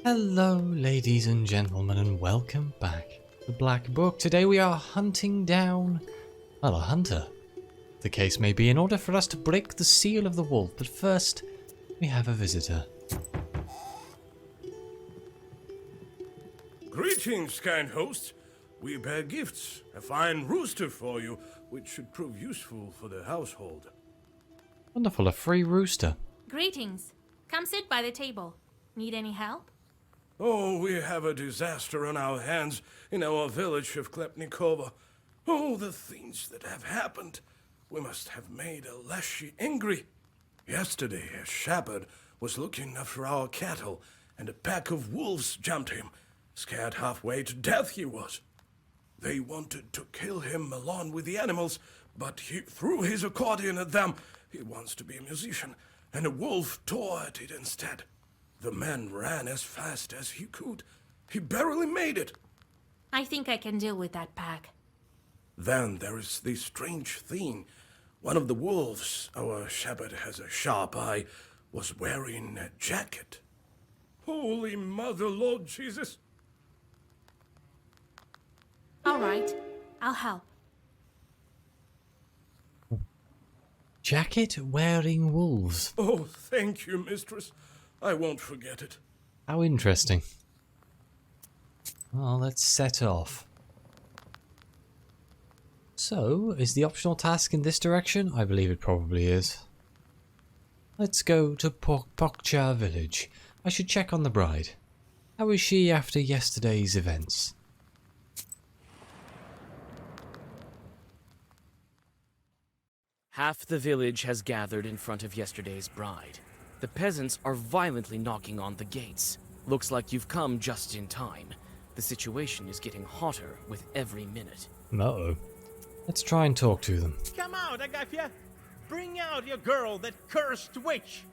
Hello, ladies and gentlemen, and welcome back to the Black Book. Today we are hunting down, well, a hunter, the case may be, in order for us to break the seal of the wolf. But first, we have a visitor. Greetings, kind host. We bear gifts. A fine rooster for you, which should prove useful for the household. Wonderful, a free rooster. Greetings. Come sit by the table. Need any help? Oh, we have a disaster on our hands in our village of Klepnikova. Oh, the things that have happened. We must have made Leshy angry. Yesterday, a shepherd was looking after our cattle, and a pack of wolves jumped him. Scared halfway to death he was. They wanted to kill him along with the animals, but he threw his accordion at them. He wants to be a musician, and a wolf tore at it instead. The man ran as fast as he could. He barely made it. I think I can deal with that pack. Then there is this strange thing. One of the wolves, our shepherd has a sharp eye, was wearing a jacket. Holy Mother, Lord Jesus! All right, I'll help. Jacket wearing wolves. Oh, thank you, mistress. I won't forget it. How interesting. Well, let's set off. So, is the optional task in this direction? I believe it probably is. Let's go to Pokcha village. I should check on the bride. How is she after yesterday's events? Half the village has gathered in front of yesterday's bride. The peasants are violently knocking on the gates. Looks like you've come just in time. The situation is getting hotter with every minute. Uh-oh. Let's try and talk to them. Come out, Agafia! Bring out your girl, that cursed witch!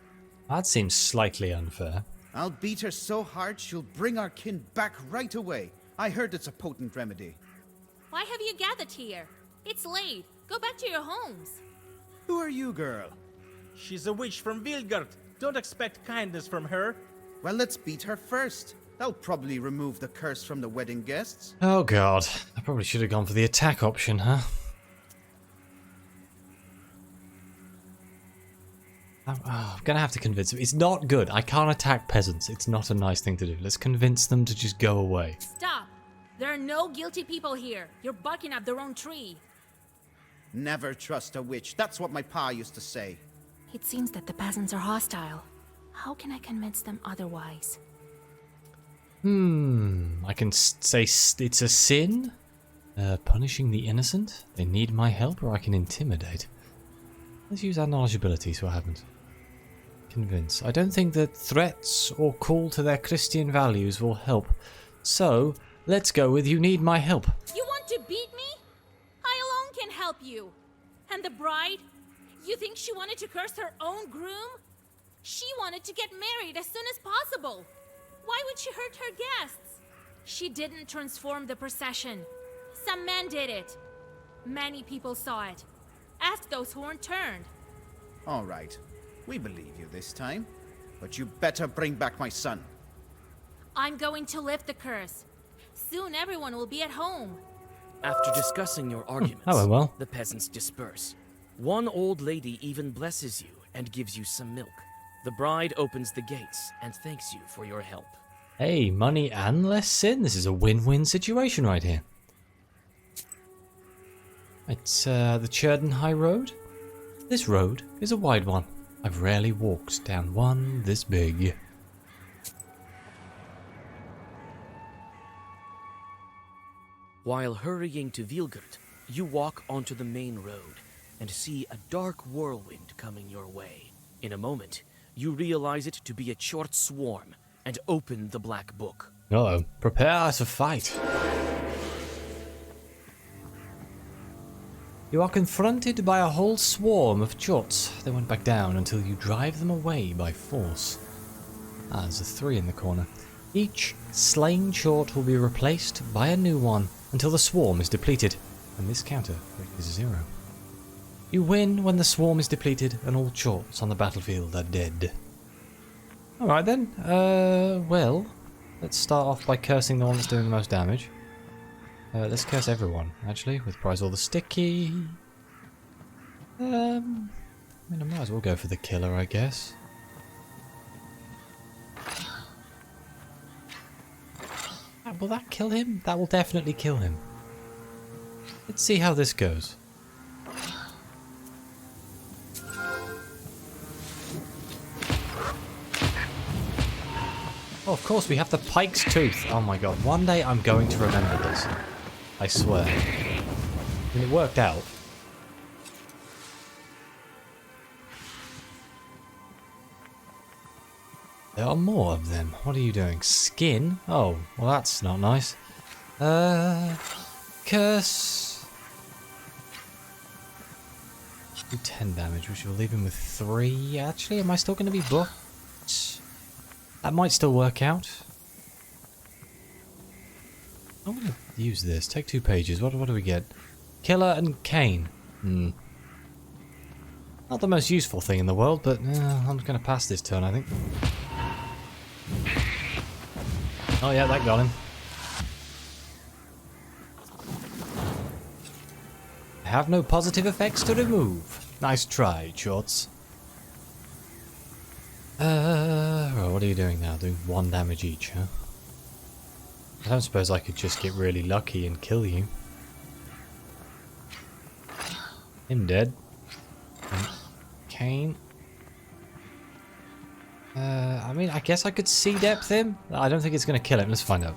That seems slightly unfair. I'll beat her so hard she'll bring our kin back right away. I heard it's a potent remedy. Why have you gathered here? It's late. Go back to your homes. Who are you, girl? She's a witch from Vilgard. Don't expect kindness from her. Well, let's beat her first. That'll probably remove the curse from the wedding guests. Oh god, I probably should have gone for the attack option, huh? I'm gonna have to convince them. It's not good. I can't attack peasants. It's not a nice thing to do. Let's convince them to just go away. Stop. There are no guilty people here. You're barking up the wrong tree. Never trust a witch. That's what my pa used to say. It seems that the peasants are hostile. How can I convince them otherwise? I can say it's a sin? Punishing the innocent? They need my help, or I can intimidate. Let's use our knowledge ability, so what happens. Convince. I don't think that threats or call to their Christian values will help. So, let's go with you need my help. You want to beat me? I alone can help you. And the bride? You think she wanted to curse her own groom? She wanted to get married as soon as possible. Why would she hurt her guests? She didn't transform the procession. Some man did it. Many people saw it. Ask those who weren't turned. All right. We believe you this time. But you better bring back my son. I'm going to lift the curse. Soon everyone will be at home. After discussing your arguments, well. the peasants disperse. One old lady even blesses you and gives you some milk. The bride opens the gates and thanks you for your help. Hey, money and less sin. This is a win-win situation right here. It's the Churden High Road. This road is a wide one. I've rarely walked down one this big. While hurrying to Vilgard, you walk onto the main road and see a dark whirlwind coming your way. In a moment, you realize it to be a short swarm and open the black book. Uh-oh. Prepare to fight. You are confronted by a whole swarm of chots. They went back down until you drive them away by force. There's a 3 in the corner. Each slain chort will be replaced by a new one until the swarm is depleted, and this counter is 0. You win when the swarm is depleted and all chorts on the battlefield are dead. Alright then, well, Let's start off by cursing the one that's doing the most damage. Let's curse everyone, actually, with prize all the sticky. I mean, I might as well go for the killer, I guess. Will that kill him? That will definitely kill him. Let's see how this goes. Oh, of course, we have the pike's tooth. Oh my god, one day I'm going to remember this. I swear. I mean, it worked out. There are more of them. What are you doing? Skin? Oh, well that's not nice. Curse. Do 10 damage, which will leave him with 3. Actually, am I still going to be booked? That might still work out. I'm going to use this. Take 2 pages. What do we get? Killer and Cane. Not the most useful thing in the world, but I'm going to pass this turn, I think. Oh yeah, that got him. I have no positive effects to remove. Nice try, Shorts. What are you doing now? Doing 1 damage each, huh? I don't suppose I could just get really lucky and kill you. Him dead. Cane. I mean, I guess I could see depth him. I don't think it's going to kill him. Let's find out.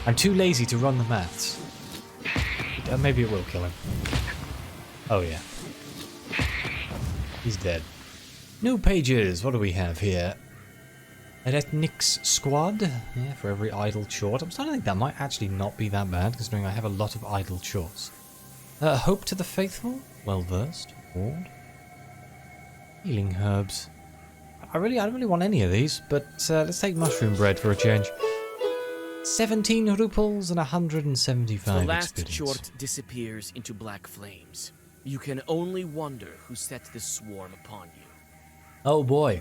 I'm too lazy to run the maths. Maybe it will kill him. Oh yeah. He's dead. New pages. What do we have here? Eretnik's Squad. Yeah, for every idle short. I'm starting to think that might actually not be that bad, considering I have a lot of idle shorts. Hope to the Faithful. Well versed. Ward. Healing herbs. I don't really want any of these, but let's take mushroom bread for a change. 17 ruples and 175 The last experience. short disappears into black flames. You can only wonder who set this swarm upon you. Oh boy,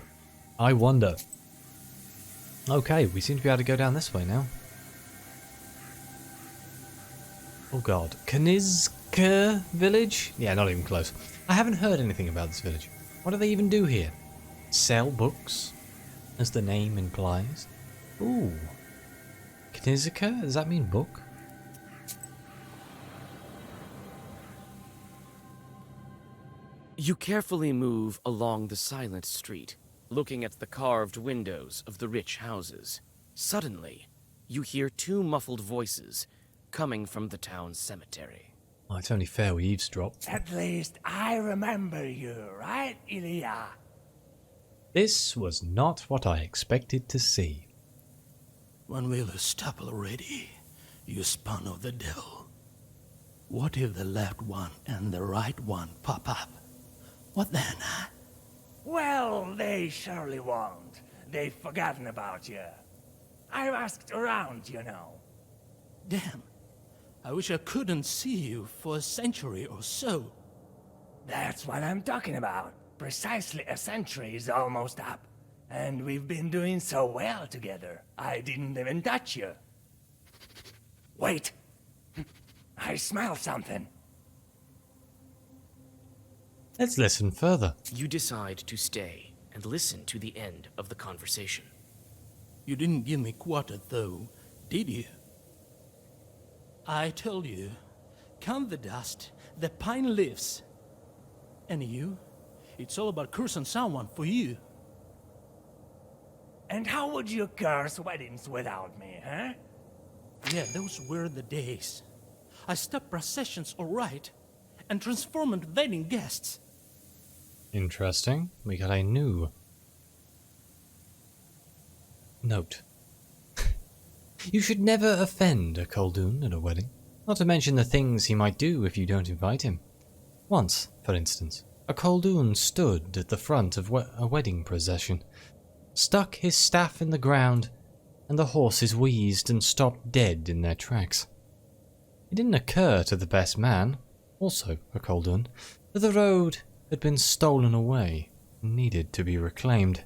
I wonder. Okay, we seem to be able to go down this way now. Oh god, Knizka village? Yeah, not even close. I haven't heard anything about this village. What do they even do here? Sell books, as the name implies. Ooh. Knizka? Does that mean book? You carefully move along the silent street, looking at the carved windows of the rich houses. Suddenly, you hear 2 muffled voices coming from the town's cemetery. Oh, it's only fair we eavesdrop. At least I remember you, right, Ilya? This was not what I expected to see. When will you stop already, you spawn of the devil? What if the left one and the right one pop up? What then, huh? Well, they surely won't. They've forgotten about you. I've asked around, you know. Damn. I wish I couldn't see you for a century or so. That's what I'm talking about. Precisely a century is almost up. And we've been doing so well together, I didn't even touch you. Wait! I smell something. Let's listen further. You decide to stay and listen to the end of the conversation. You didn't give me quarter, though, did you? I told you, count the dust, the pine leaves. And you? It's all about cursing someone for you. And how would you curse weddings without me, huh? Yeah, those were the days. I stopped processions, all right, and transformed wedding guests. Interesting. We got a new note. You should never offend a Khaldun at a wedding. Not to mention the things he might do if you don't invite him. Once, for instance, a Khaldun stood at the front of a wedding procession, stuck his staff in the ground, and the horses wheezed and stopped dead in their tracks. It didn't occur to the best man, also a Khaldun, that the road had been stolen away and needed to be reclaimed.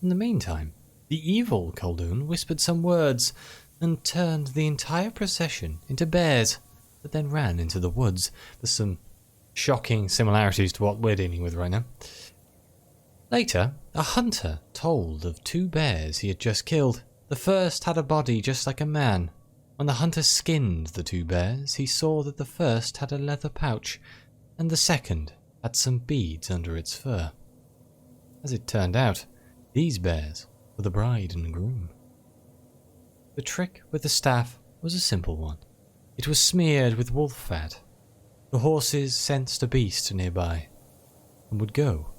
In the meantime, The evil Khaldun whispered some words and turned the entire procession into bears, but then ran into the woods. There's some shocking similarities to what we're dealing with right now. Later, a hunter told of 2 bears he had just killed. The first had a body just like a man. When the hunter skinned the 2 bears, he saw that the first had a leather pouch, and the second had some beads under its fur. As it turned out, these bears were the bride and groom. The trick with the staff was a simple one. It was smeared with wolf fat. The horses sensed a beast nearby, and would go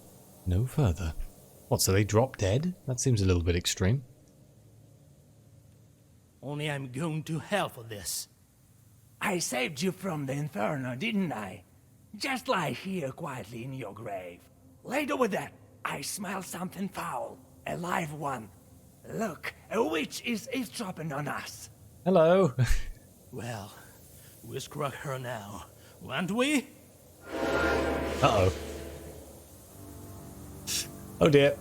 no further. What, so they drop dead? That seems a little bit extreme. Only I'm going to hell for this. I saved you from the inferno, didn't I? Just lie here quietly in your grave. Later with that, I smell something foul. A live one. Look, a witch is eavesdropping on us. Hello. Well, we'll scrug her now, won't we? Uh-oh. Oh dear.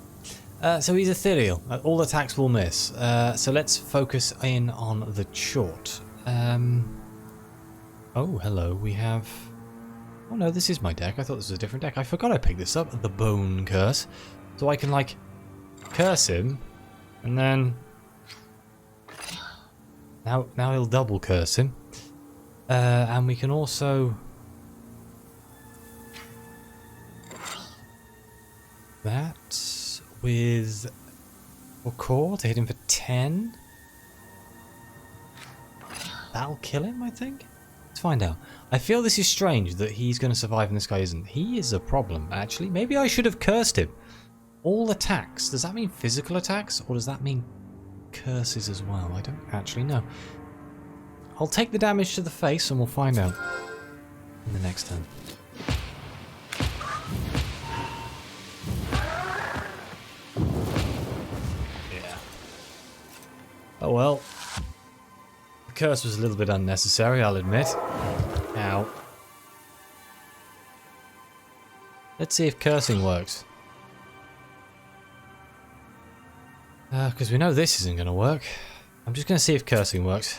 So he's ethereal. All attacks will miss. So let's focus in on the chort. Oh, hello. We have... Oh no, this is my deck. I thought this was a different deck. I forgot I picked this up. The Bone Curse. So I can, like, curse him. And then... Now he'll double curse him. And we can also... That with core to hit him for 10. That'll kill him, I think. Let's find out. I feel this is strange that he's going to survive and this guy isn't. He is a problem, actually. Maybe I should have cursed him. All attacks. Does that mean physical attacks, or does that mean curses as well? I don't actually know. I'll take the damage to the face and we'll find out in the next turn. Oh well. The curse was a little bit unnecessary, I'll admit. Ow. Let's see if cursing works. Because we know this isn't going to work. I'm just going to see if cursing works.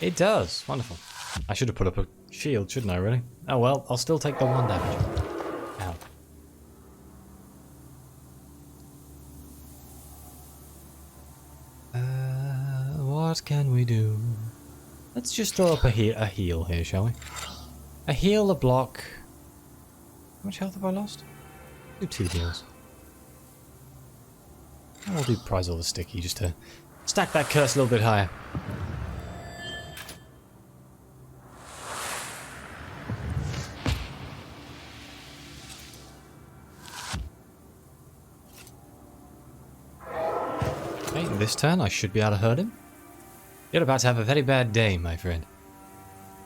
It does. Wonderful. I should have put up a shield, shouldn't I, really? Oh well, I'll still take the 1 damage. Ow. What can we do? Let's just throw up a heal here, shall we? A heal, a block. How much health have I lost? Do 2 heals. And we'll do prize all the sticky just to stack that curse a little bit higher. Okay, this turn I should be able to hurt him. You're about to have a very bad day, my friend.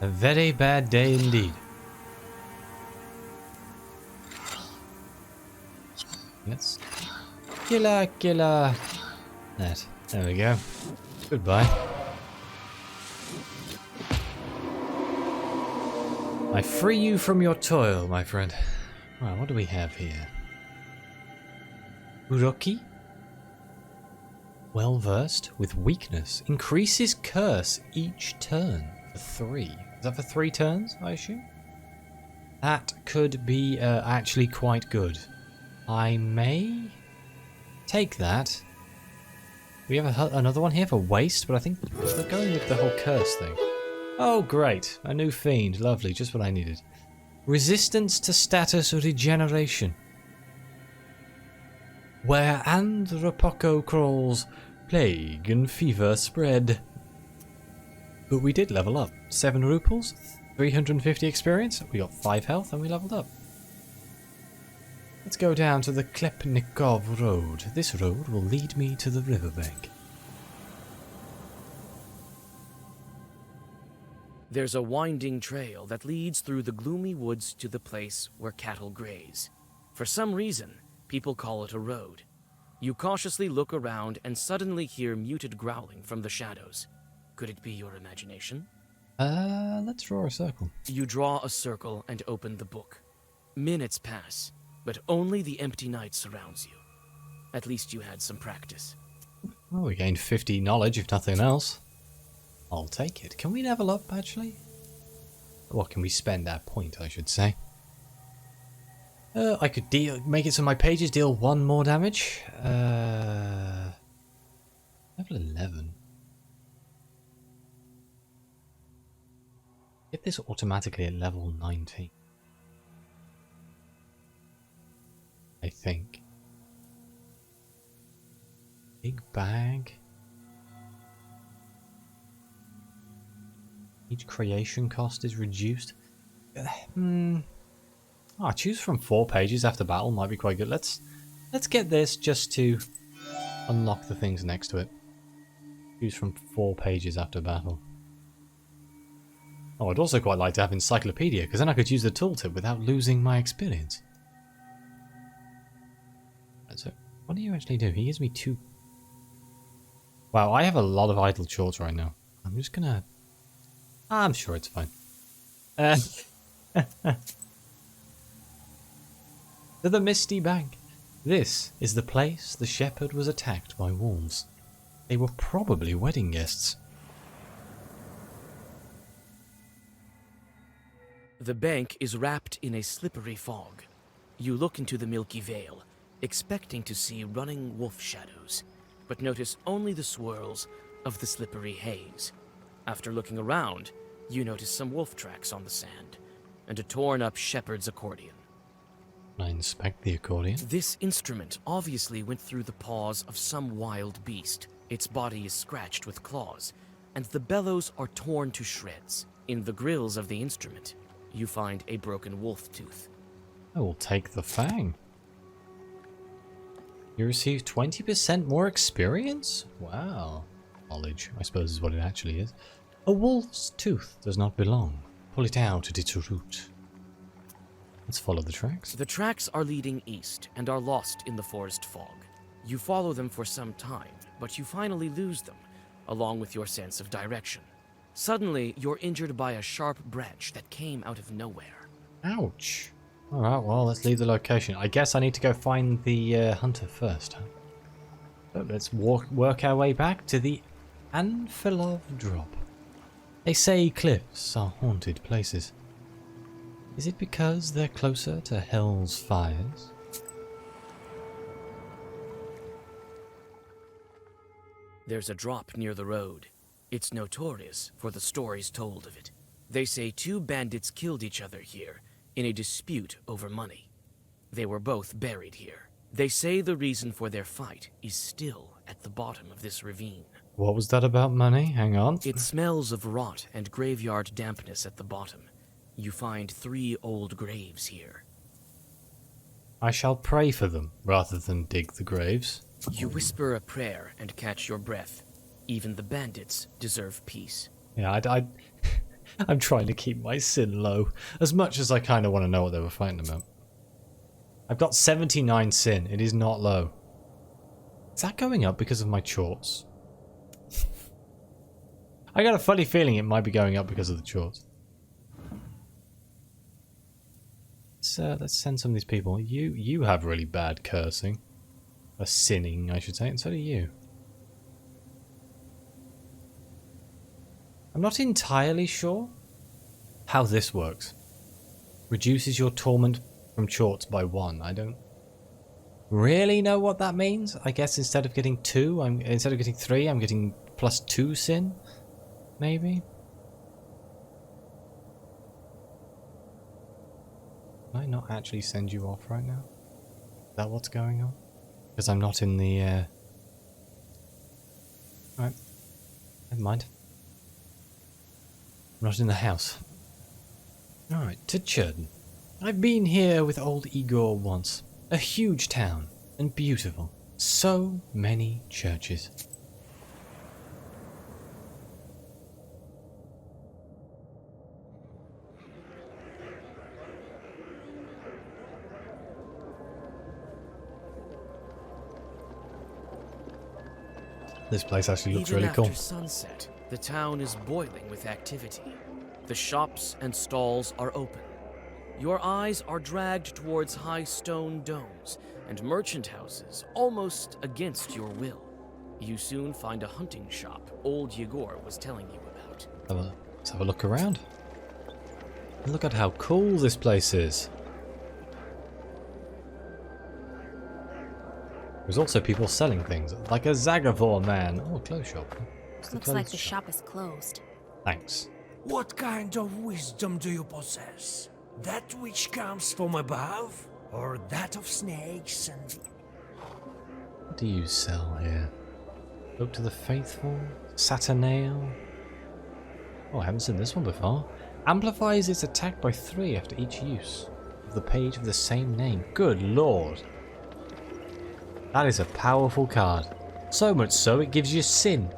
A very bad day indeed. Yes. Killer. That. There we go. Goodbye. I free you from your toil, my friend. Right, what do we have here? Uroki? Well versed with weakness. Increases curse each turn for 3. Is that for 3 turns, I assume? That could be actually quite good. I may take that. We have another one here for waste, but I think we're going with the whole curse thing. Oh, great. A new fiend. Lovely. Just what I needed. Resistance to status regeneration. Where Andropoco crawls, plague and fever spread. But we did level up. 7 ruples, 350 experience, we got 5 health, and we leveled up. Let's go down to the Klepnikov Road. This road will lead me to the riverbank. There's a winding trail that leads through the gloomy woods to the place where cattle graze. For some reason, people call it a road. You cautiously look around and suddenly hear muted growling from the shadows. Could it be your imagination? Let's draw a circle. You draw a circle and open the book. Minutes pass, but only the empty night surrounds you. At least you had some practice. Well, we gained 50 knowledge, if nothing else. I'll take it. Can we level up, actually? What can we spend our point, I should say? I could make it so my pages deal 1 more damage. Level 11. Get this automatically at level 19. I think. Big bag. Each creation cost is reduced. Choose from 4 pages after battle might be quite good. Let's get this just to unlock the things next to it. Choose from 4 pages after battle. Oh, I'd also quite like to have encyclopedia, because then I could use the tooltip without losing my experience. So, what do you actually do? He gives me 2. Wow, I have a lot of idle chords right now. I'm just gonna... I'm sure it's fine. To the Misty Bank. This is the place the shepherd was attacked by wolves. They were probably wedding guests. The bank is wrapped in a slippery fog. You look into the milky veil, expecting to see running wolf shadows, but notice only the swirls of the slippery haze. After looking around, you notice some wolf tracks on the sand, and a torn-up shepherd's accordion. I inspect the accordion. This instrument obviously went through the paws of some wild beast. Its body is scratched with claws, and the bellows are torn to shreds. In the grills of the instrument, you find a broken wolf tooth. I will take the fang. You receive 20% more experience? Wow. Knowledge, I suppose, is what it actually is. A wolf's tooth does not belong. Pull it out at its root. Let's follow the tracks. The tracks are leading east and are lost in the forest fog. You follow them for some time, but you finally lose them, along with your sense of direction. Suddenly, you're injured by a sharp branch that came out of nowhere. Ouch. Alright, well, let's leave the location. I guess I need to go find the hunter first, huh? So let's work our way back to the Anfilov Drop. They say cliffs are haunted places. Is it because they're closer to hell's fires? There's a drop near the road. It's notorious for the stories told of it. They say 2 bandits killed each other here in a dispute over money. They were both buried here. They say the reason for their fight is still at the bottom of this ravine. What was that about money? Hang on. It smells of rot and graveyard dampness at the bottom. You find 3 old graves here. I shall pray for them rather than dig the graves. You whisper a prayer and catch your breath. Even the bandits deserve peace. Yeah, I'm trying to keep my sin low, as much as I kind of want to know what they were fighting about. I've got 79 sin. It is not low. Is that going up because of my chorts? I got a funny feeling it might be going up because of the chorts. Let's send some of these people. You have really bad cursing. Or sinning, I should say, and so do you. I'm not entirely sure how this works. Reduces your torment from chorts by 1. I don't really know what that means. I guess instead of getting 2, instead of getting 3, I'm getting plus 2 sin, maybe. Can I not actually send you off right now? Is that what's going on? Because I'm not in the Alright. Never mind. I'm not in the house. Alright, to Churden. I've been here with old Igor once. A huge town, and beautiful. So many churches. This place actually looks really cool. Even after sunset, the town is boiling with activity. The shops and stalls are open. Your eyes are dragged towards high stone domes and merchant houses almost against your will. You soon find a hunting shop old Yegor was telling you about. Let's have a look around. Look at how cool this place is. There's also people selling things, like a Zagavor man. Oh, a clothes shop. Looks like the shop is closed. Thanks. What kind of wisdom do you possess? That which comes from above? Or that of snakes and... What do you sell here? Book to the Faithful? Saturnail? Oh, I haven't seen this one before. Amplifies its attack by 3 after each use of the page of the same name. Good lord. That is a powerful card. So much so, it gives you sin.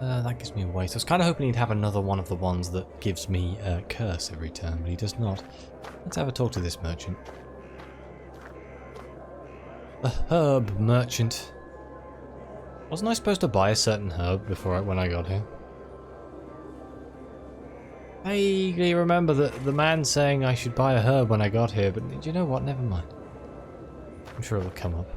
That gives me a waste. I was kind of hoping he'd have another one of the ones that gives me a curse every turn, but he does not. Let's have a talk to this merchant. The herb merchant. Wasn't I supposed to buy a certain herb when I got here? I vaguely remember the man saying I should buy a herb when I got here, but do you know what? Never mind. I'm sure it'll come up.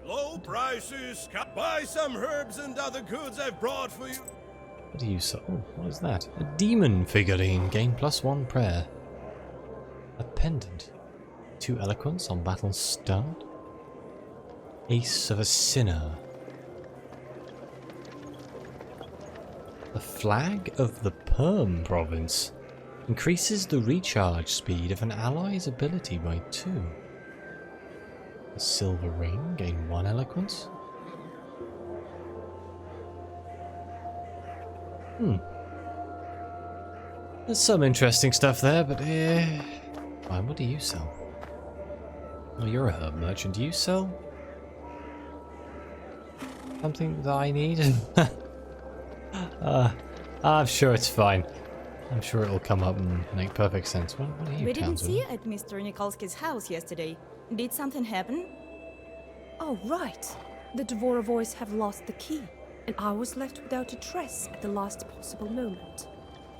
Low prices. Buy some herbs and other goods I've brought for you. What do you sell? Oh, what is that? A demon figurine. Gain +1 prayer. A pendant. 2 eloquence on battle start. Ace of a sinner. The flag of the Perm province. Increases the recharge speed of an ally's ability by 2. A silver ring. Gain 1 eloquence. There's some interesting stuff there, but fine, what do you sell? Oh, you're a herb merchant. Do you sell something that I need? I'm sure it's fine. I'm sure it'll come up and make perfect sense. What are you, We didn't townsman? see you at Mr. Nikolsky's house yesterday. Did something happen? Oh, right. The Dvorovoys have lost the key, and I was left without a trace at the last possible moment.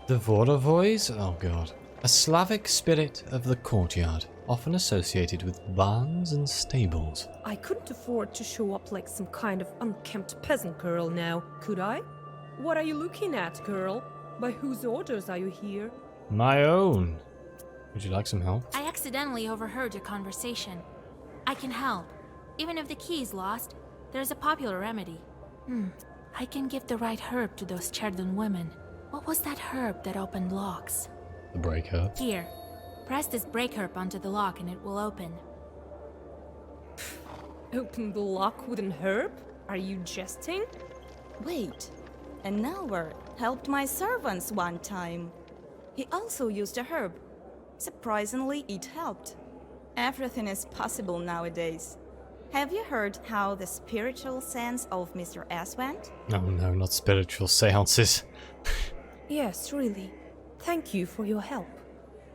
The Vorovoys? Oh god. A Slavic spirit of the courtyard, often associated with barns and stables. I couldn't afford to show up like some kind of unkempt peasant girl now, could I? What are you looking at, girl? By whose orders are you here? My own. Would you like some help? I accidentally overheard your conversation. I can help. Even if the key is lost, there's a popular remedy. I can give the right herb to those Cherdon women. What was that herb that opened locks? The break herb. Here. Press this break herb onto the lock and it will open. Open the lock with an herb? Are you jesting? Wait. An hour helped my servants one time. He also used a herb. Surprisingly, it helped. Everything is possible nowadays. Have you heard how the spiritual sense of Mr. S went? Oh no, not spiritual seances. Yes, really. Thank you for your help.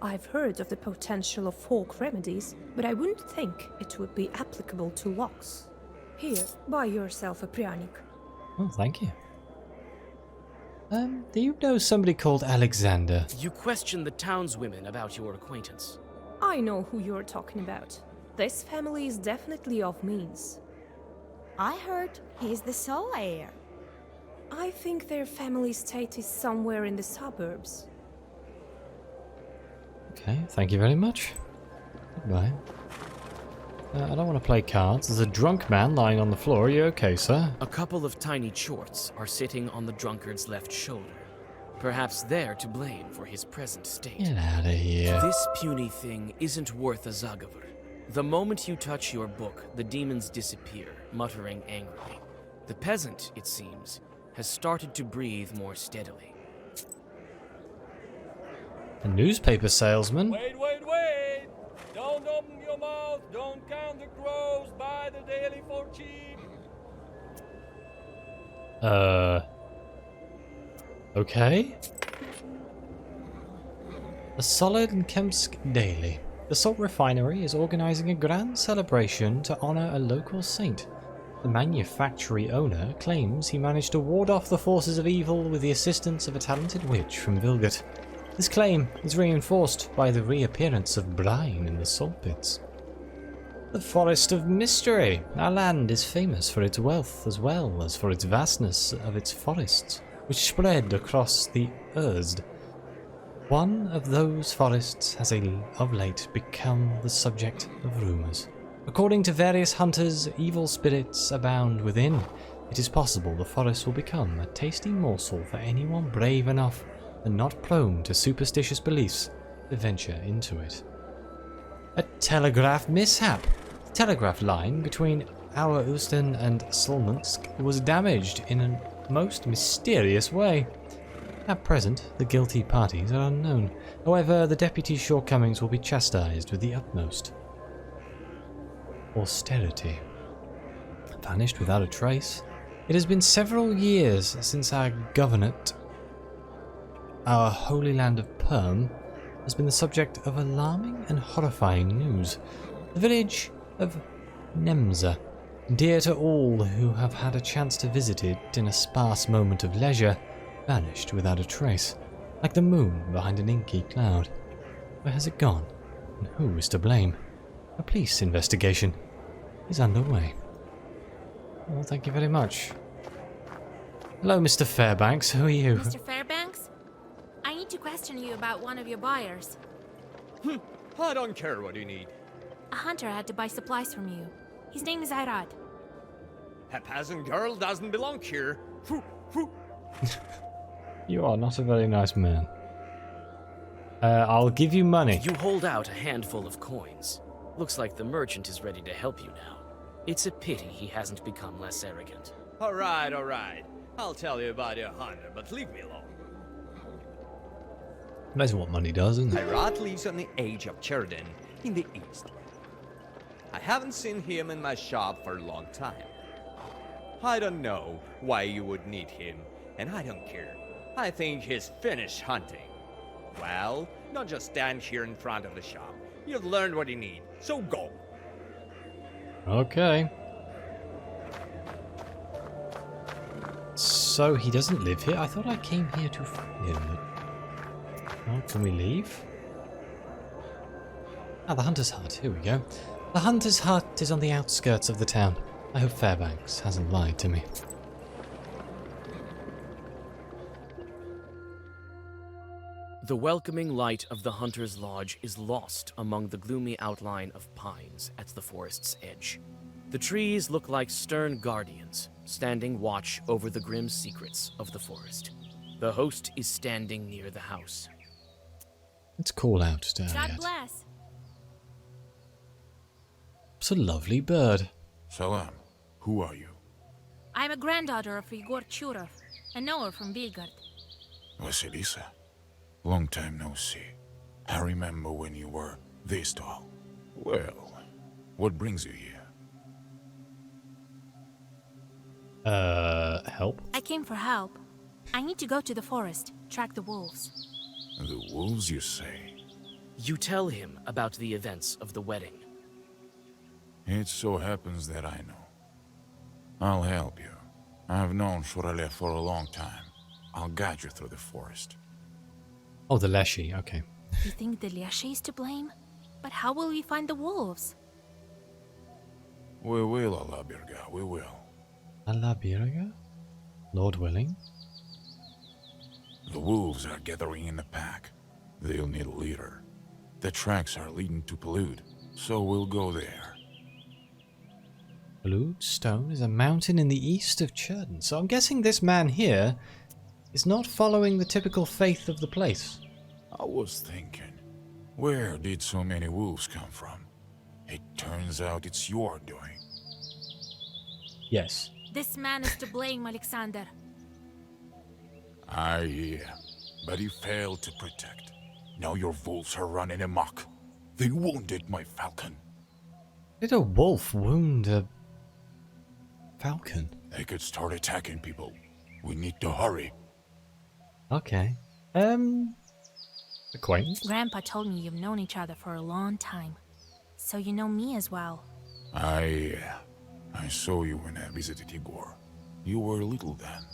I've heard of the potential of folk remedies, but I wouldn't think it would be applicable to locks. Here, buy yourself a pryanik. Oh, thank you. Do you know somebody called Alexander? You question the townswomen about your acquaintance. I know who you're talking about. This family is definitely of means. I heard he's the sole heir. I think their family estate is somewhere in the suburbs. Okay, thank you very much. Goodbye. I don't want to play cards. There's a drunk man lying on the floor. Are you okay, sir? A couple of tiny chorts are sitting on the drunkard's left shoulder. Perhaps they're to blame for his present state. Get out of here. This puny thing isn't worth a Zagavur. The moment you touch your book, the demons disappear, muttering angrily. The peasant, it seems, has started to breathe more steadily. A newspaper salesman? Wait! Don't open your mouth, don't count the crows, buy the daily for cheap. Okay. The Solid and Kempsk Daily. The salt refinery is organizing a grand celebration to honor a local saint. The manufactory owner claims he managed to ward off the forces of evil with the assistance of a talented witch from Vilgat. This claim is reinforced by the reappearance of brine in the salt pits. The Forest of Mystery. Our land is famous for its wealth as well as for its vastness of its forests, which spread across the Erzd. One of those forests has of late become the subject of rumours. According to various hunters, evil spirits abound within. It is possible the forest will become a tasty morsel for anyone brave enough and not prone to superstitious beliefs to venture into it. A telegraph mishap. The telegraph line between our Ustan and Solnsk was damaged in a most mysterious way. At present, the guilty parties are unknown. However, the deputy's shortcomings will be chastised with the utmost austerity. Vanished without a trace. It has been several years since our governorate, our holy land of Perm, has been the subject of alarming and horrifying news. The village of Nemza, dear to all who have had a chance to visit it in a sparse moment of leisure, vanished without a trace, like the moon behind an inky cloud. Where has it gone, and who is to blame? A police investigation is underway. Well, thank you very much. Hello, Mr. Fairbanks. Who are you? Mr. Fairbanks? I need to question you about one of your buyers. I don't care what you need. A hunter had to buy supplies from you. His name is Irad. A peasant girl doesn't belong here. You are not a very nice man. I'll give you money. You hold out a handful of coins. Looks like the merchant is ready to help you now. It's a pity he hasn't become less arrogant. All right. I'll tell you about your hunter, but leave me alone. That's what money does, isn't it? Irad lives on the edge of Cherden in the east. I haven't seen him in my shop for a long time. I don't know why you would need him, and I don't care. I think he's finished hunting. Well, don't just stand here in front of the shop. You've learned what you need, so go. Okay. So he doesn't live here? I thought I came here to find him. Oh, can we leave? Ah, the Hunter's Hut. Here we go. The Hunter's Hut is on the outskirts of the town. I hope Fairbanks hasn't lied to me. The welcoming light of the Hunter's Lodge is lost among the gloomy outline of pines at the forest's edge. The trees look like stern guardians, standing watch over the grim secrets of the forest. The host is standing near the house. Let's call out to God Harriet. bless. It's a lovely bird. Salam. Who are you? I'm a granddaughter of Igor Churov, a knower from Vilgard. Vasilisa. Long time no see. I remember when you were this tall. Well, what brings you here? Help? I came for help. I need to go to the forest, track the wolves. The wolves, you say? You tell him about the events of the wedding. It so happens that I know. I'll help you. I've known Shuralev for a long time. I'll guide you through the forest. Oh, the Leshy, okay. You think the Leshy is to blame? But how will we find the wolves? We will, Alabirga, we will. Alabirga? Lord willing? The wolves are gathering in a pack. They'll need a leader. The tracks are leading to Pollude, so we'll go there. Pollude Stone is a mountain in the east of Cherden, so I'm guessing this man here is not following the typical faith of the place. I was thinking, where did so many wolves come from? It turns out it's your doing. Yes. This man is to blame, Alexander. I hear, but he failed to protect. Now your wolves are running amok. They wounded my falcon. Did a wolf wound a falcon? They could start attacking people. We need to hurry. Okay. Acquaintance? Grandpa told me you've known each other for a long time. So you know me as well. I saw you when I visited Igor. You were little then.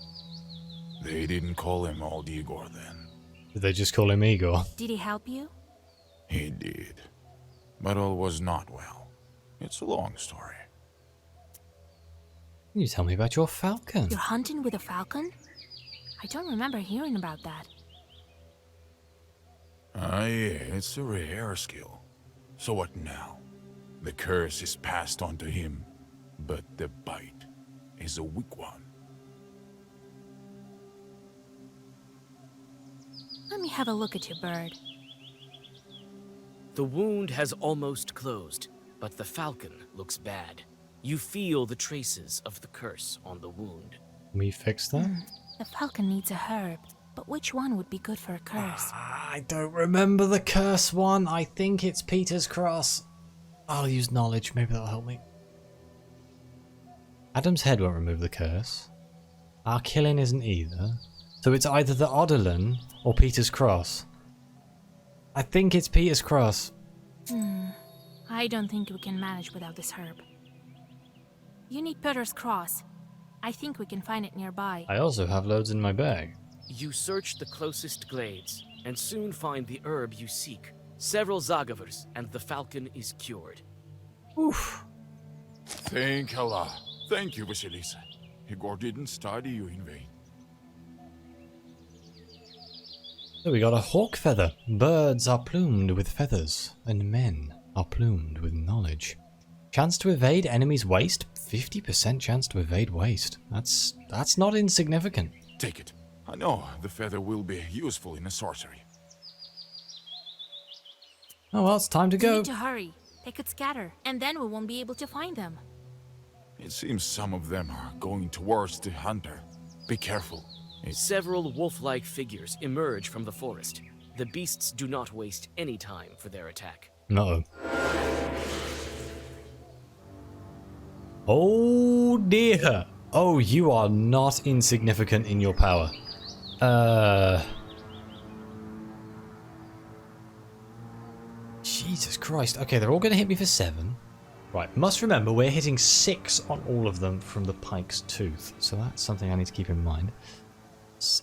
They didn't call him Old Igor then. Did they just call him Igor? Did he help you? He did. But all was not well. It's a long story. Can you tell me about your falcon? You're hunting with a falcon? I don't remember hearing about that. Yeah, it's a rare skill. So what now? The curse is passed on to him, but the bite is a weak one. Let me have a look at your bird. The wound has almost closed, but the falcon looks bad. You feel the traces of the curse on the wound. Can we fix that? The falcon needs a herb, but which one would be good for a curse? I don't remember the curse one. I think it's Peter's Cross. I'll use knowledge. Maybe that'll help me. Adam's head won't remove the curse. Our killing isn't either. So it's either the Odolin or Peter's Cross. I think it's Peter's Cross. I don't think we can manage without this herb. You need Peter's Cross. I think we can find it nearby. I also have loads in my bag. You search the closest glades, and soon find the herb you seek. Several Zagavers, and the falcon is cured. Oof. Thank Allah. Thank you, Vasilisa. Igor didn't study you in vain. So we got a hawk feather. Birds are plumed with feathers, and men are plumed with knowledge. Chance to evade enemy's waste? 50% chance to evade waste. That's not insignificant. Take it. I know the feather will be useful in a sorcery. Oh well, it's time to We go. need to hurry. They could scatter, and then we won't be able to find them. It seems some of them are going towards the hunter. Be careful. Several wolf-like figures emerge from the forest. The beasts do not waste any time for their attack. No. Oh dear. Oh, you are not insignificant in your power. Jesus Christ. Okay, they're all going to hit me for 7. Right, must remember we're hitting 6 on all of them from the pike's tooth. So that's something I need to keep in mind.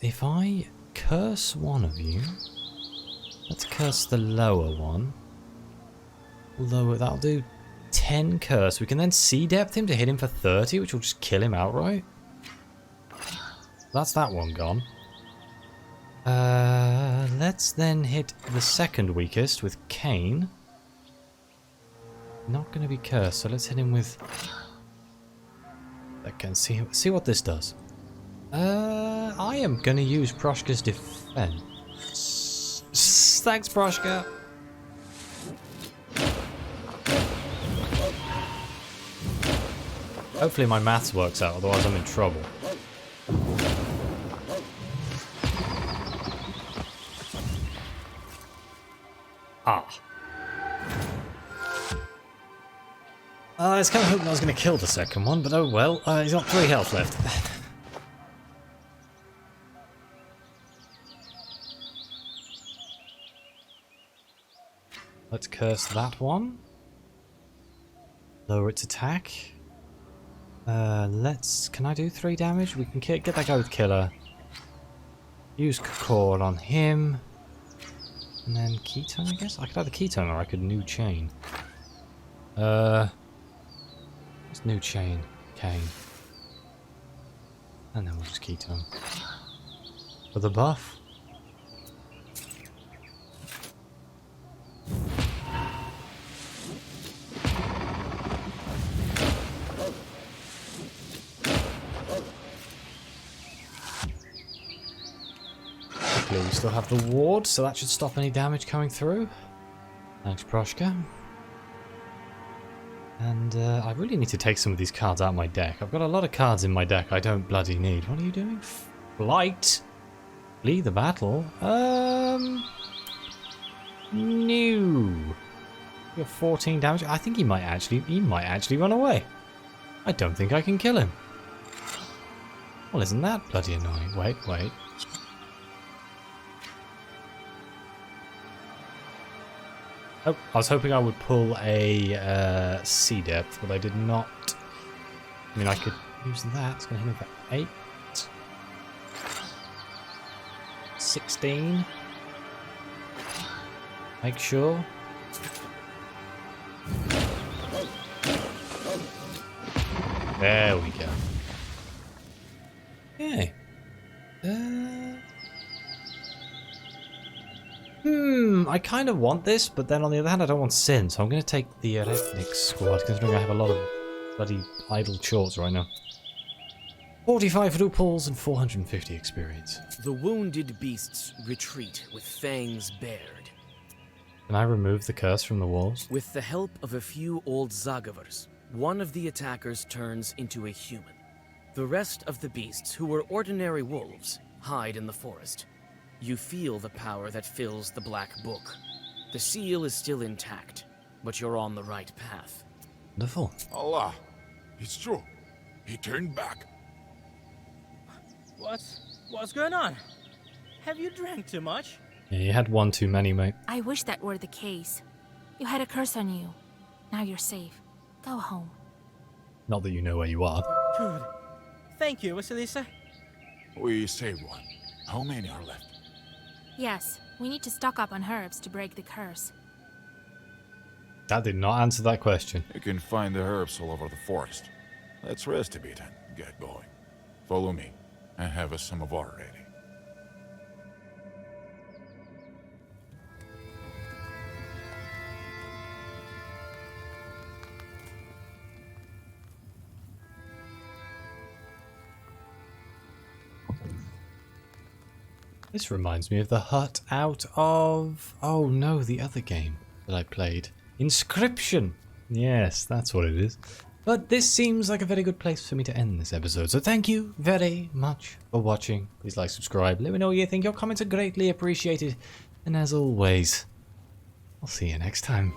If I curse one of you, let's curse the lower one. Although that'll do 10 curse. We can then sea depth him to hit him for 30, which will just kill him outright. That's that one gone. Let's then hit the second weakest with Cain. Not going to be cursed, so let's hit him with... Again, see what this does. I am going to use Proshka's defense. Thanks, Proshka. Hopefully my maths works out, otherwise I'm in trouble. Ah. I was kind of hoping I was going to kill the second one, but oh well. He's got 3 health left. Let's curse that one. Lower its attack. Can I do 3 damage? We can get that guy with Killer. Use Core on him. And then Ketone, I guess? I could either Ketone or I could New Chain. What's New Chain? Cain. And then we'll just Ketone. For the buff. We still have the ward, so that should stop any damage coming through. Thanks, Proshka. And I really need to take some of these cards out of my deck. I've got a lot of cards in my deck I don't bloody need. What are you doing? Flight? Flee the battle? No. You're 14 damage. I think he might actually run away. I don't think I can kill him. Well, isn't that bloody annoying? Wait. Oh, I was hoping I would pull a sea depth, but I did not. I mean, I could use that. It's going to hit me for 8. 16. Make sure. There we go. Okay. I kind of want this, but then on the other hand, I don't want Sin, so I'm going to take the ethnic squad, considering I have a lot of bloody idle chorts right now. 45 rupees and 450 experience. The wounded beasts retreat with fangs bared. Can I remove the curse from the walls? With the help of a few old Zagavars, one of the attackers turns into a human. The rest of the beasts, who were ordinary wolves, hide in the forest. You feel the power that fills the Black Book. The seal is still intact, but you're on the right path. Wonderful. Allah, it's true. He turned back. What's going on? Have you drank too much? Yeah, you had one too many, mate. I wish that were the case. You had a curse on you. Now you're safe. Go home. Not that you know where you are. Good. Thank you, Vasilisa. We saved one. How many are left? Yes, we need to stock up on herbs to break the curse. That did not answer that question. You can find the herbs all over the forest. Let's rest a bit and get going. Follow me. I have a samovar ready. This reminds me of the hut out of... Oh no, the other game that I played. Inscription! Yes, that's what it is. But this seems like a very good place for me to end this episode. So thank you very much for watching. Please like, subscribe, let me know what you think. Your comments are greatly appreciated. And as always, I'll see you next time.